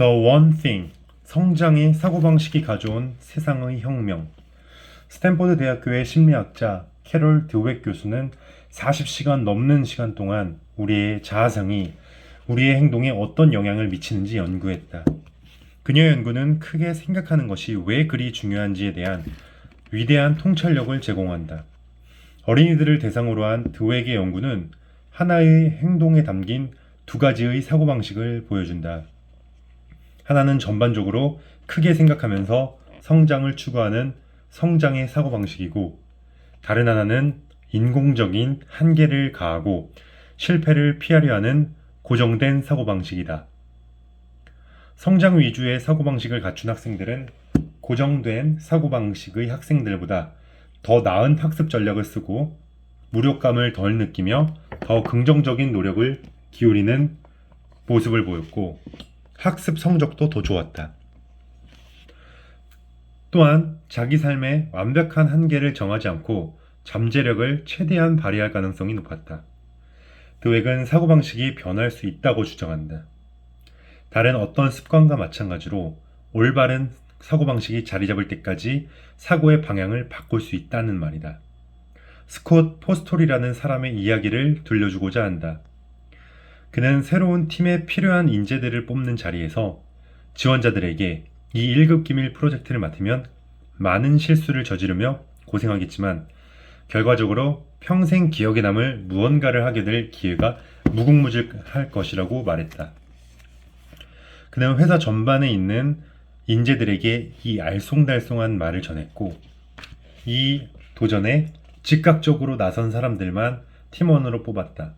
The One Thing, 성장의 사고방식이 가져온 세상의 혁명. 스탠포드 대학교의 심리학자 캐롤 드웩 교수는 40시간 넘는 시간 동안 우리의 자아상이 우리의 행동에 어떤 영향을 미치는지 연구했다. 그녀의 연구는 크게 생각하는 것이 왜 그리 중요한지에 대한 위대한 통찰력을 제공한다. 어린이들을 대상으로 한 드웩의 연구는 하나의 행동에 담긴 두 가지의 사고방식을 보여준다. 하나는 전반적으로 크게 생각하면서 성장을 추구하는 성장의 사고방식이고, 다른 하나는 인공적인 한계를 가하고 실패를 피하려 하는 고정된 사고방식이다. 성장 위주의 사고방식을 갖춘 학생들은 고정된 사고방식의 학생들보다 더 나은 학습 전략을 쓰고 무력감을 덜 느끼며 더 긍정적인 노력을 기울이는 모습을 보였고, 학습 성적도 더 좋았다. 또한 자기 삶에 완벽한 한계를 정하지 않고 잠재력을 최대한 발휘할 가능성이 높았다. 드웩은 사고방식이 변할 수 있다고 주장한다. 다른 어떤 습관과 마찬가지로 올바른 사고방식이 자리 잡을 때까지 사고의 방향을 바꿀 수 있다는 말이다. 스콧 포스토리라는 사람의 이야기를 들려주고자 한다. 그는 새로운 팀에 필요한 인재들을 뽑는 자리에서 지원자들에게 이 1급 기밀 프로젝트를 맡으면 많은 실수를 저지르며 고생하겠지만 결과적으로 평생 기억에 남을 무언가를 하게 될 기회가 무궁무진할 것이라고 말했다. 그는 회사 전반에 있는 인재들에게 이 알쏭달쏭한 말을 전했고, 이 도전에 즉각적으로 나선 사람들만 팀원으로 뽑았다.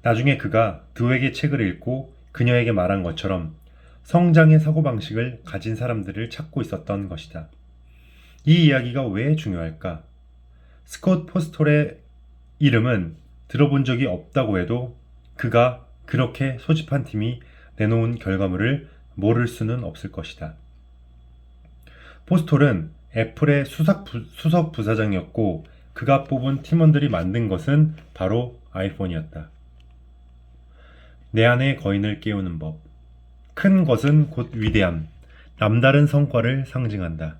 나중에 그가 드웩의 책을 읽고 그녀에게 말한 것처럼 성장의 사고방식을 가진 사람들을 찾고 있었던 것이다. 이 이야기가 왜 중요할까? 스콧 포스톨의 이름은 들어본 적이 없다고 해도 그가 그렇게 소집한 팀이 내놓은 결과물을 모를 수는 없을 것이다. 포스톨은 애플의 수석 부사장이었고, 그가 뽑은 팀원들이 만든 것은 바로 아이폰이었다. 내 안의 거인을 깨우는 법. 큰 것은 곧 위대함, 남다른 성과를 상징한다.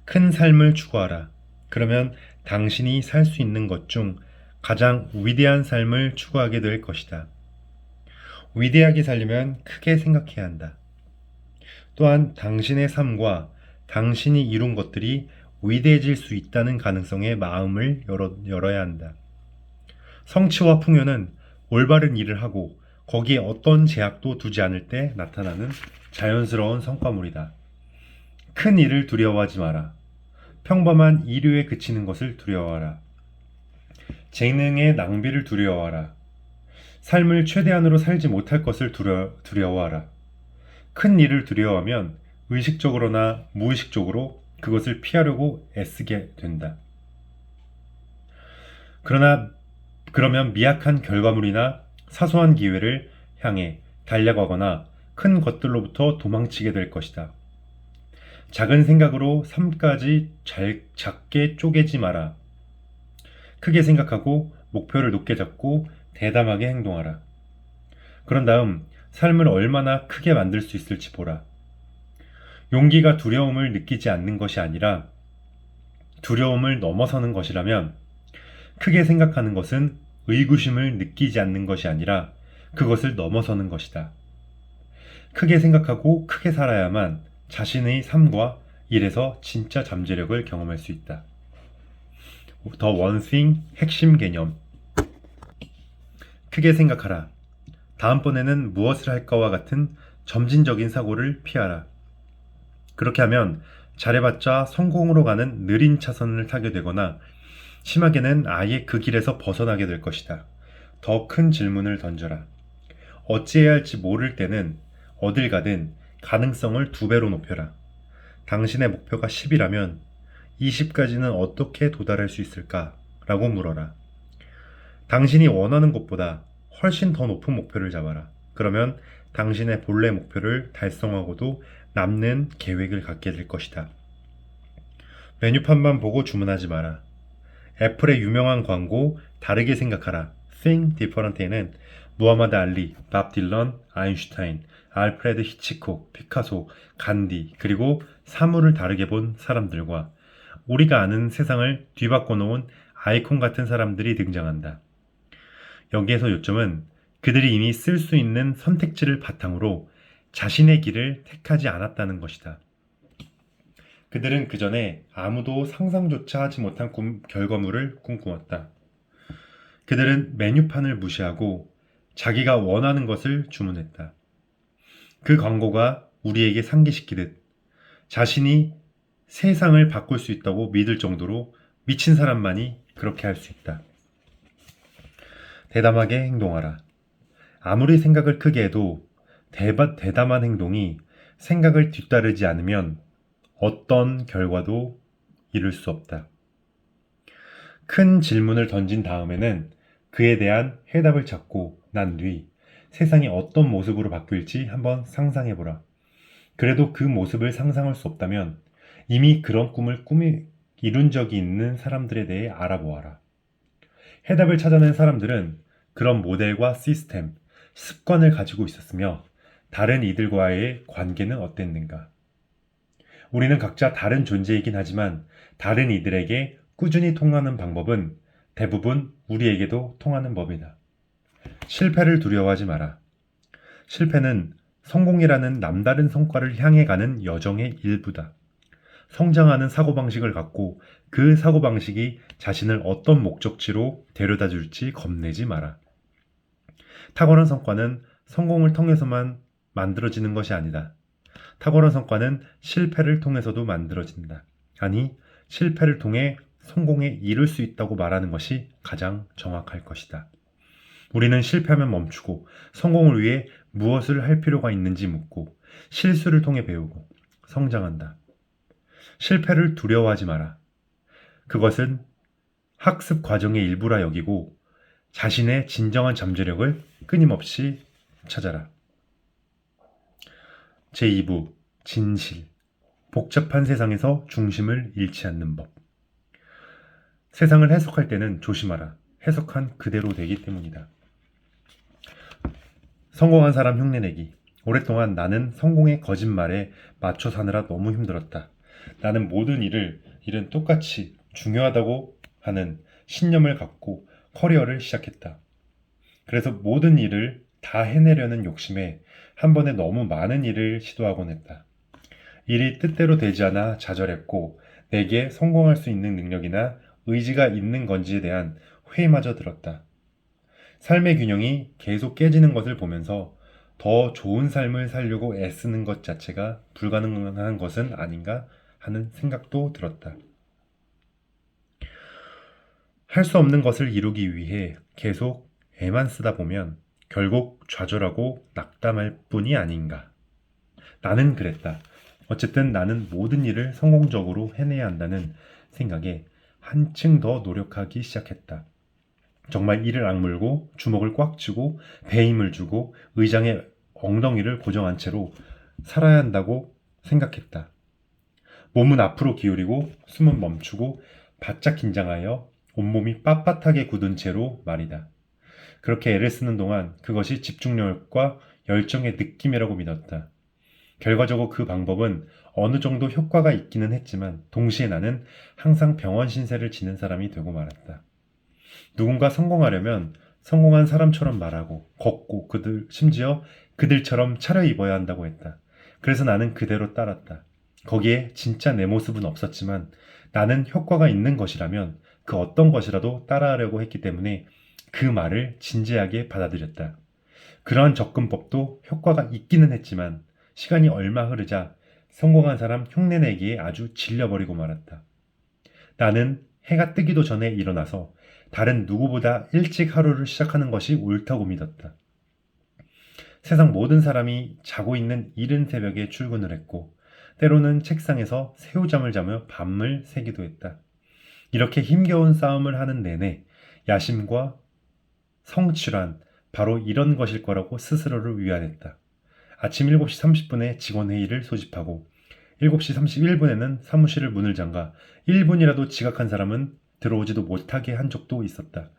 큰 삶을 추구하라. 그러면 당신이 살 수 있는 것 중 가장 위대한 삶을 추구하게 될 것이다. 위대하게 살려면 크게 생각해야 한다. 또한 당신의 삶과 당신이 이룬 것들이 위대해질 수 있다는 가능성에 마음을 열어야 한다. 성취와 풍요는 올바른 일을 하고 거기에 어떤 제약도 두지 않을 때 나타나는 자연스러운 성과물이다. 큰 일을 두려워하지 마라. 평범한 일류에 그치는 것을 두려워하라. 재능의 낭비를 두려워하라. 삶을 최대한으로 살지 못할 것을 두려워하라. 큰 일을 두려워하면 의식적으로나 무의식적으로 그것을 피하려고 애쓰게 된다. 그러면 미약한 결과물이나 사소한 기회를 향해 달려가거나 큰 것들로부터 도망치게 될 것이다. 작은 생각으로 삶까지 작게 쪼개지 마라. 크게 생각하고 목표를 높게 잡고 대담하게 행동하라. 그런 다음 삶을 얼마나 크게 만들 수 있을지 보라. 용기가 두려움을 느끼지 않는 것이 아니라 두려움을 넘어서는 것이라면, 크게 생각하는 것은 의구심을 느끼지 않는 것이 아니라 그것을 넘어서는 것이다. 크게 생각하고 크게 살아야만 자신의 삶과 일에서 진짜 잠재력을 경험할 수 있다. The One Thing 핵심 개념. 크게 생각하라. 다음번에는 무엇을 할까와 같은 점진적인 사고를 피하라. 그렇게 하면 잘해봤자 성공으로 가는 느린 차선을 타게 되거나 심하게는 아예 그 길에서 벗어나게 될 것이다. 더 큰 질문을 던져라. 어찌해야 할지 모를 때는 어딜 가든 가능성을 2배로 높여라. 당신의 목표가 10이라면 20까지는 어떻게 도달할 수 있을까? 라고 물어라. 당신이 원하는 것보다 훨씬 더 높은 목표를 잡아라. 그러면 당신의 본래 목표를 달성하고도 남는 계획을 갖게 될 것이다. 메뉴판만 보고 주문하지 마라. 애플의 유명한 광고 다르게 생각하라. Think Different에는 무하마드 알리, 밥 딜런, 아인슈타인, 알프레드 히치콕, 피카소, 간디, 그리고 사물을 다르게 본 사람들과 우리가 아는 세상을 뒤바꿔 놓은 아이콘 같은 사람들이 등장한다. 여기에서 요점은 그들이 이미 쓸 수 있는 선택지를 바탕으로 자신의 길을 택하지 않았다는 것이다. 그들은 그 전에 아무도 상상조차 하지 못한 결과물을 꿈꾸었다. 그들은 메뉴판을 무시하고 자기가 원하는 것을 주문했다. 그 광고가 우리에게 상기시키듯 자신이 세상을 바꿀 수 있다고 믿을 정도로 미친 사람만이 그렇게 할 수 있다. 대담하게 행동하라. 아무리 생각을 크게 해도 대담한 행동이 생각을 뒤따르지 않으면 어떤 결과도 이룰 수 없다. 큰 질문을 던진 다음에는 그에 대한 해답을 찾고 난 뒤 세상이 어떤 모습으로 바뀔지 한번 상상해보라. 그래도 그 모습을 상상할 수 없다면 이미 그런 꿈을 이룬 적이 있는 사람들에 대해 알아보아라. 해답을 찾아낸 사람들은 그런 모델과 시스템, 습관을 가지고 있었으며 다른 이들과의 관계는 어땠는가? 우리는 각자 다른 존재이긴 하지만 다른 이들에게 꾸준히 통하는 방법은 대부분 우리에게도 통하는 법이다. 실패를 두려워하지 마라. 실패는 성공이라는 남다른 성과를 향해 가는 여정의 일부다. 성장하는 사고방식을 갖고 그 사고방식이 자신을 어떤 목적지로 데려다 줄지 겁내지 마라. 탁월한 성과는 성공을 통해서만 만들어지는 것이 아니다. 탁월한 성과는 실패를 통해서도 만들어진다. 아니, 실패를 통해 성공에 이를 수 있다고 말하는 것이 가장 정확할 것이다. 우리는 실패하면 멈추고 성공을 위해 무엇을 할 필요가 있는지 묻고 실수를 통해 배우고 성장한다. 실패를 두려워하지 마라. 그것은 학습 과정의 일부라 여기고 자신의 진정한 잠재력을 끊임없이 찾아라. 제2부 진실. 복잡한 세상에서 중심을 잃지 않는 법. 세상을 해석할 때는 조심하라. 해석한 그대로 되기 때문이다. 성공한 사람 흉내내기. 오랫동안 나는 성공의 거짓말에 맞춰 사느라 너무 힘들었다. 나는 모든 일은 똑같이 중요하다고 하는 신념을 갖고 커리어를 시작했다. 그래서 모든 일을 다 해내려는 욕심에 한 번에 너무 많은 일을 시도하곤 했다. 일이 뜻대로 되지 않아 좌절했고 내게 성공할 수 있는 능력이나 의지가 있는 건지에 대한 회의마저 들었다. 삶의 균형이 계속 깨지는 것을 보면서 더 좋은 삶을 살려고 애쓰는 것 자체가 불가능한 것은 아닌가 하는 생각도 들었다. 할 수 없는 것을 이루기 위해 계속 애만 쓰다 보면 결국 좌절하고 낙담할 뿐이 아닌가. 나는 그랬다. 어쨌든 나는 모든 일을 성공적으로 해내야 한다는 생각에 한층 더 노력하기 시작했다. 정말 이를 악물고 주먹을 꽉 쥐고 배에 힘을 주고 의장의 엉덩이를 고정한 채로 살아야 한다고 생각했다. 몸은 앞으로 기울이고 숨은 멈추고 바짝 긴장하여 온몸이 빳빳하게 굳은 채로 말이다. 그렇게 애를 쓰는 동안 그것이 집중력과 열정의 느낌이라고 믿었다. 결과적으로 그 방법은 어느 정도 효과가 있기는 했지만 동시에 나는 항상 병원 신세를 지는 사람이 되고 말았다. 누군가 성공하려면 성공한 사람처럼 말하고 걷고 심지어 그들처럼 차려입어야 한다고 했다. 그래서 나는 그대로 따랐다. 거기에 진짜 내 모습은 없었지만 나는 효과가 있는 것이라면 그 어떤 것이라도 따라하려고 했기 때문에 그 말을 진지하게 받아들였다. 그러한 접근법도 효과가 있기는 했지만 시간이 얼마 흐르자 성공한 사람 흉내내기에 아주 질려버리고 말았다. 나는 해가 뜨기도 전에 일어나서 다른 누구보다 일찍 하루를 시작하는 것이 옳다고 믿었다. 세상 모든 사람이 자고 있는 이른 새벽에 출근을 했고 때로는 책상에서 새우잠을 자며 밤을 새기도 했다. 이렇게 힘겨운 싸움을 하는 내내 야심과 성취란 바로 이런 것일 거라고 스스로를 위안했다. 아침 7시 30분에 직원회의를 소집하고 7시 31분에는 사무실을 문을 잠가 1분이라도 지각한 사람은 들어오지도 못하게 한 적도 있었다.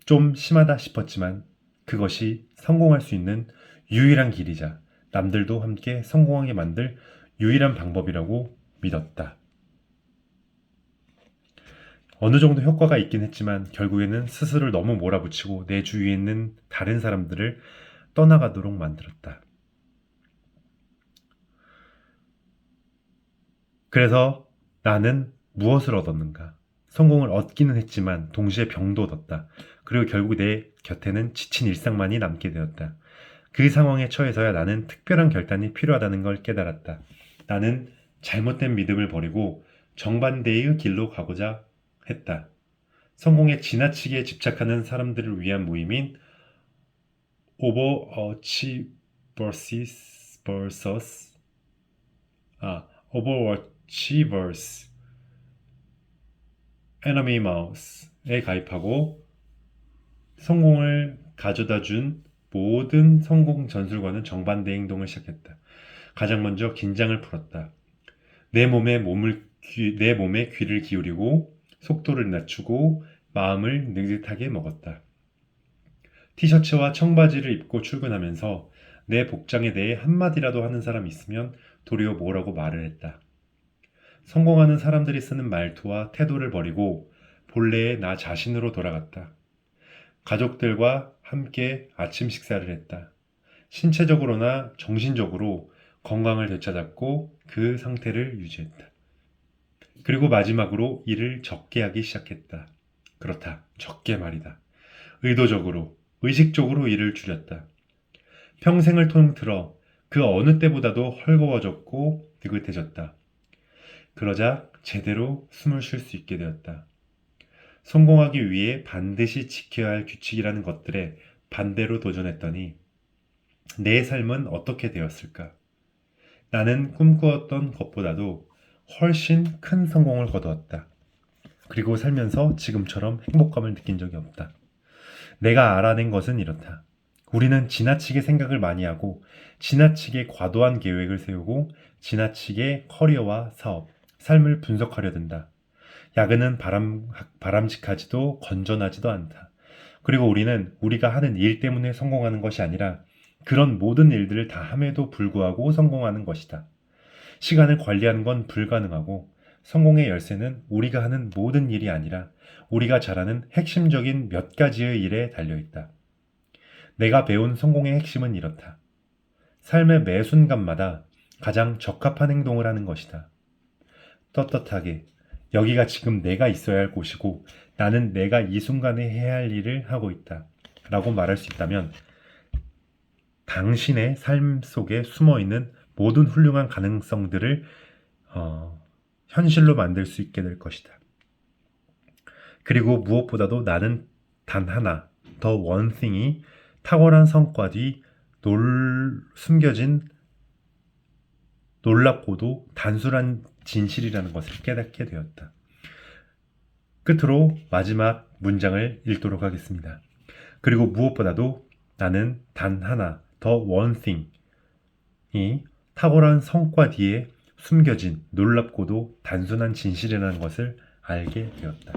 좀 심하다 싶었지만 그것이 성공할 수 있는 유일한 길이자 남들도 함께 성공하게 만들 유일한 방법이라고 믿었다. 어느 정도 효과가 있긴 했지만 결국에는 스스로를 너무 몰아붙이고 내 주위에 있는 다른 사람들을 떠나가도록 만들었다. 그래서 나는 무엇을 얻었는가? 성공을 얻기는 했지만 동시에 병도 얻었다. 그리고 결국 내 곁에는 지친 일상만이 남게 되었다. 그 상황에 처해서야 나는 특별한 결단이 필요하다는 걸 깨달았다. 나는 잘못된 믿음을 버리고 정반대의 길로 가고자 했다. 성공에 지나치게 집착하는 사람들을 위한 모임인 Overachievers Overachievers Anonymouse에 가입하고 성공을 가져다 준 모든 성공 전술과는 정반대 행동을 시작했다. 가장 먼저 긴장을 풀었다. 내 몸에 귀를 기울이고 속도를 낮추고 마음을 느긋하게 먹었다. 티셔츠와 청바지를 입고 출근하면서 내 복장에 대해 한마디라도 하는 사람이 있으면 도리어 뭐라고 말을 했다. 성공하는 사람들이 쓰는 말투와 태도를 버리고 본래의 나 자신으로 돌아갔다. 가족들과 함께 아침 식사를 했다. 신체적으로나 정신적으로 건강을 되찾았고 그 상태를 유지했다. 그리고 마지막으로 일을 적게 하기 시작했다. 그렇다. 적게 말이다. 의도적으로, 의식적으로 일을 줄였다. 평생을 통틀어 그 어느 때보다도 헐거워졌고 느긋해졌다. 그러자 제대로 숨을 쉴 수 있게 되었다. 성공하기 위해 반드시 지켜야 할 규칙이라는 것들에 반대로 도전했더니 내 삶은 어떻게 되었을까? 나는 꿈꾸었던 것보다도 훨씬 큰 성공을 거두었다. 그리고 살면서 지금처럼 행복감을 느낀 적이 없다. 내가 알아낸 것은 이렇다. 우리는 지나치게 생각을 많이 하고 지나치게 과도한 계획을 세우고 지나치게 커리어와 사업, 삶을 분석하려 든다. 야근은 바람직하지도 건전하지도 않다. 그리고 우리는 우리가 하는 일 때문에 성공하는 것이 아니라 그런 모든 일들을 다 함에도 불구하고 성공하는 것이다. 시간을 관리하는 건 불가능하고 성공의 열쇠는 우리가 하는 모든 일이 아니라 우리가 잘하는 핵심적인 몇 가지의 일에 달려있다. 내가 배운 성공의 핵심은 이렇다. 삶의 매 순간마다 가장 적합한 행동을 하는 것이다. 떳떳하게 여기가 지금 내가 있어야 할 곳이고 나는 내가 이 순간에 해야 할 일을 하고 있다. 라고 말할 수 있다면 당신의 삶 속에 숨어있는 모든 훌륭한 가능성들을 현실로 만들 수 있게 될 것이다. 그리고 무엇보다도 나는 단 하나, the one thing이 탁월한 성과 뒤 숨겨진 놀랍고도 단순한 진실이라는 것을 깨닫게 되었다. 끝으로 마지막 문장을 읽도록 하겠습니다. 그리고 무엇보다도 나는 단 하나, the one thing이 탁월한 성과 뒤에 숨겨진 놀랍고도 단순한 진실이라는 것을 알게 되었다.